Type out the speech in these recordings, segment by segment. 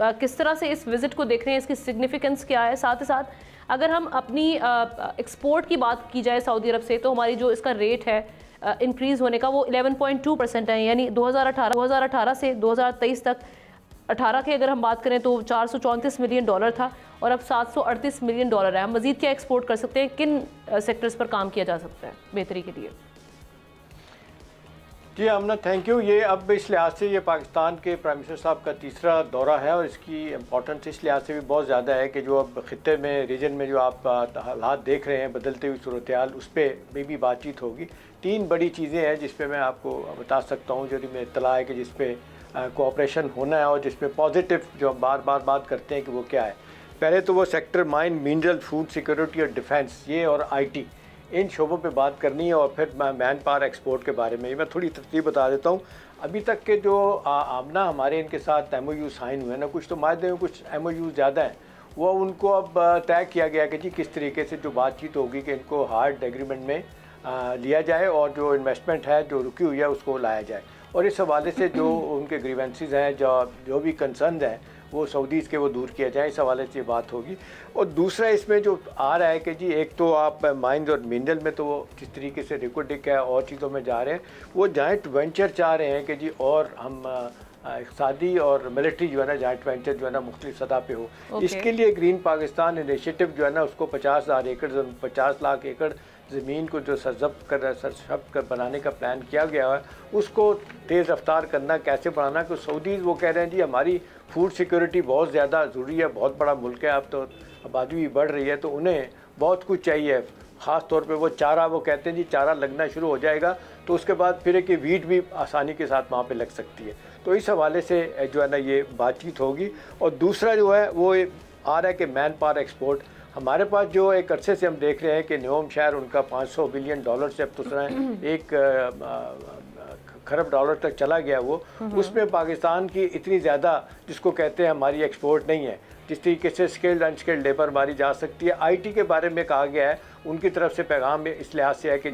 किस तरह से इस विज़िट को देख रहे हैं, इसकी सिग्निफिकेंस क्या है? साथ ही साथ अगर हम अपनी एक्सपोर्ट की बात की जाए सऊदी अरब से, तो हमारी जो इसका रेट है इंक्रीज़ होने का वो 11.2% है, यानी 2018 से 2023 तक 18 की अगर हम बात करें तो $434 मिलियन था और अब $738 मिलियन है। हम मज़ीद क्या एक्सपोर्ट कर सकते हैं, किन सेक्टर्स पर काम किया जा सकता है बेहतरी के लिए? जी आमना, थैंक यू। ये अब इस लिहाज से ये पाकिस्तान के प्राइम मिनिस्टर साहब का तीसरा दौरा है और इसकी इम्पोर्टेंस इस लिहाज से भी बहुत ज़्यादा है कि जो अब ख़ित्ते में, रीजन में जो आप हालात देख रहे हैं, बदलते हुई सूरत हाल, उस पर भी बातचीत होगी। 3 बड़ी चीज़ें हैं जिस पे मैं आपको बता सकता हूँ, जो मैं इत्तला है कि जिस पे कोऑपरेशन होना है और जिसमें पॉजिटिव जो हम बार बार बात करते हैं कि वो क्या है। पहले तो वो sector mine, mineral, food security और डिफेंस, ये और IT, इन शोबों पे बात करनी है। और फिर मैन पावर एक्सपोर्ट के बारे में मैं थोड़ी तरतीब बता देता हूँ। अभी तक के जो आमना हमारे इनके साथ MOU साइन हुए ना, कुछ तो मायदे में, कुछ MOU ज़्यादा हैं, वो उनको अब तय किया गया कि जी किस तरीके से जो बातचीत होगी कि इनको हार्ड एग्रीमेंट में लिया जाए और जो इन्वेस्टमेंट है जो रुकी हुई है उसको लाया जाए। और इस हवाले से जो उनके ग्रीवेंसेस हैं, जो भी कंसर्न हैं, वो सऊदीज़ के वो दूर किया जाए, इस हवाले से बात होगी। और दूसरा इसमें जो आ रहा है कि जी एक तो आप माइंस और मिनरल में तो वो जिस तरीके से रिकॉर्डिक है और चीज़ों में जा रहे हैं, वो जॉइंट वेंचर चाह रहे हैं कि जी और हम इक़्तिसादी और मिलिट्री जो है ना जॉइंट वेंचर जो है ना मुख्तलिफ सतह पे हो। इसके लिए ग्रीन पाकिस्तान इनिशिएटिव जो है ना उसको 50,000 एकड़ 50 लाख एकड़ ज़मीन को जो सरजब्त कर बनाने का प्लान किया गया है, उसको तेज़ रफ्तार करना, कैसे बढ़ाना। कि सऊदीज़ वो कह रहे हैं जी हमारी फूड सिक्योरिटी बहुत ज़्यादा ज़रूरी है, बहुत बड़ा मुल्क है, अब तो आबादी भी बढ़ रही है, तो उन्हें बहुत कुछ चाहिए। ख़ास तौर पे वो चारा, वो कहते हैं जी चारा लगना शुरू हो जाएगा तो उसके बाद फिर एक वीट भी आसानी के साथ वहाँ पे लग सकती है। तो इस हवाले से जो है ना ये बातचीत होगी। और दूसरा जो है वो आ रहा है कि मैन पावर एक्सपोर्ट। हमारे पास जो एक अरसे से हम देख रहे हैं कि न्योम शहर उनका $500 बिलियन से अब तो $1 खरब तक चला गया वो। उसमें पाकिस्तान की इतनी ज़्यादा जिसको कहते हैं हमारी एक्सपोर्ट नहीं है, जिस तरीके से स्किल्ड अनस्किल्ड लेबर मारी जा सकती है। IT के बारे में कहा गया है, उनकी तरफ से पैगाम इस लिहाज से है कि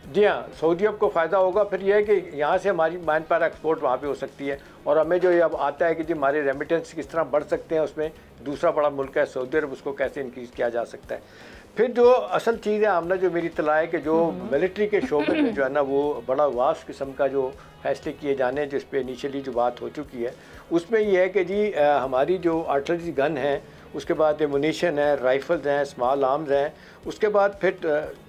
जी हाँ, सऊदी अरब को फ़ायदा होगा। फिर यह है कि यहाँ से हमारी मैन पावर एक्सपोर्ट वहाँ पे हो सकती है। और हमें जो ये अब आता है कि जी हमारे रेमिटेंस किस तरह बढ़ सकते हैं, उसमें दूसरा बड़ा मुल्क है सऊदी अरब, उसको कैसे इंक्रीज़ किया जा सकता है। फिर जो असल चीज़ है आमना, जो मेरी इत्तला है कि जो मिलिट्री के शोबे में जो है ना वो बड़ा वास्ट किस्म का जो फैसले किए जाने, जिस पे इनिशियली जो बात हो चुकी है, उसमें यह है कि जी हमारी जो आर्टिलरी गन है, उसके बाद एमुनीशन है, राइफ़ल्स हैं, स्मॉल आर्म्स हैं, उसके बाद फिर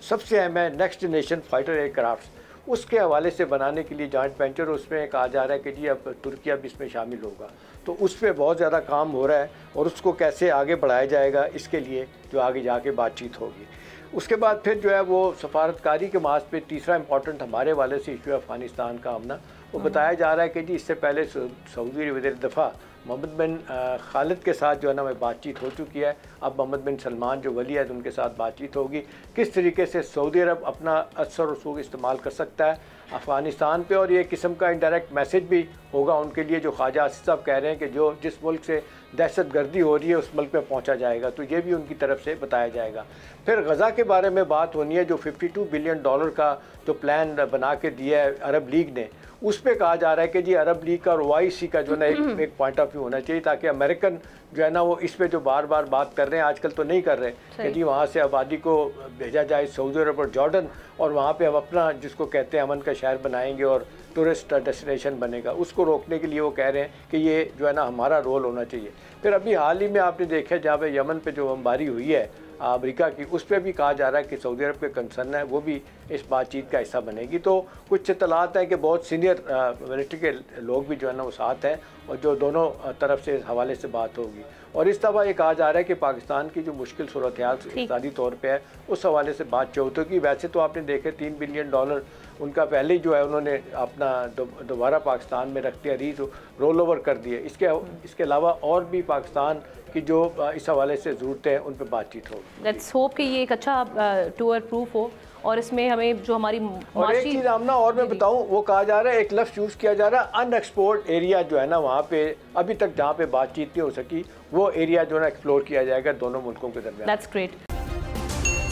सबसे अहम है नेक्स्ट जनरेशन फाइटर एयरक्राफ्ट। उसके हवाले से बनाने के लिए जॉइंट वेंचर, उसमें कहा जा रहा है कि जी अब तुर्किया भी इसमें शामिल होगा। तो उस पर बहुत ज़्यादा काम हो रहा है और उसको कैसे आगे बढ़ाया जाएगा, इसके लिए जो आगे जाके बातचीत होगी। उसके बाद फिर जो है वो सफारतकारी के मास पे तीसरा इंपॉर्टेंट हमारे वाले से इशू अफ़गानिस्तान का आमना। वो बताया जा रहा है कि जी इससे पहले सऊदी वज़ीर दिफ़ा मोहम्मद बिन खालिद के साथ जो है ना बातचीत हो चुकी है। अब मोहम्मद बिन सलमान जो वली है उनके साथ बातचीत होगी, किस तरीके से सऊदी अरब अपना असर रसूख इस्तेमाल कर सकता है अफ़गानिस्तान पे। और ये किस्म का इंडायरेक्ट मैसेज भी होगा उनके लिए, जो ख्वाजा आसिफ साहब कह रहे हैं कि जो जिस मुल्क से दहशत गर्दी हो रही है उस मुल्क में पहुंचा जाएगा, तो ये भी उनकी तरफ से बताया जाएगा। फिर गज़ा के बारे में बात होनी है, जो $52 बिलियन का जो प्लान बना के दिया है अरब लीग ने, उस पर कहा जा रहा है कि जी अरब लीग का और OIC का जो ना एक पॉइंट ऑफ व्यू होना चाहिए, ताकि अमेरिकन जो है ना वो इस पे जो बार बार बात कर रहे हैं, आजकल तो नहीं कर रहे कि जी वहाँ से आबादी को भेजा जाए सऊदी अरब और जॉर्डन, और वहाँ पे हम अपना जिसको कहते हैं अमन का शहर बनाएंगे और टूरिस्ट डेस्टिनेशन बनेगा, उसको रोकने के लिए वो कह रहे हैं कि ये जो है ना हमारा रोल होना चाहिए। फिर अभी हाल ही में आपने देखा जहाँ पे यमन पे जो बमबारी हुई है अमेरिका की, उस पर भी कहा जा रहा है कि सऊदी अरब के कंसर्न है वो भी इस बातचीत का हिस्सा बनेगी। तो कुछ इत्तलात है कि बहुत सीनियर मिलिट्री के लोग भी जो है ना वो साथ हैं और जो दोनों तरफ से इस हवाले से बात होगी। और इस दफ़ा ये कहा जा रहा है कि पाकिस्तान की जो मुश्किल सूरत हाल इक़्तिसादी तौर पे है उस हवाले से बातचीत होगी। वैसे तो आपने देखे $3 बिलियन उनका पहले ही जो है उन्होंने अपना दोबारा पाकिस्तान में रख दिया, रोल ओवर कर दिए। इसके अलावा और भी पाकिस्तान की जो इस हवाले से ज़रूरतें हैं उन पर बातचीत हो। लेट्स होप कि ये एक अच्छा टूर प्रूफ हो और इसमें हमें जो हमारी और एक चीज़ आमना और मैं बताऊं, वो कहा जा रहा है, एक लफ्ज़ यूज़ किया जा रहा है अनएक्सप्लोर्ड एरिया जो है ना, वहाँ पे अभी तक जहाँ पे बातचीत नहीं हो सकी, वो एरिया जो है ना एक्सप्लोर किया जाएगा दोनों मुल्कों के दरमियान। That's great.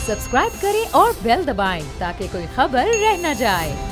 सब्सक्राइब करें और बेल दबाएं ताकि कोई खबर रह न जाए।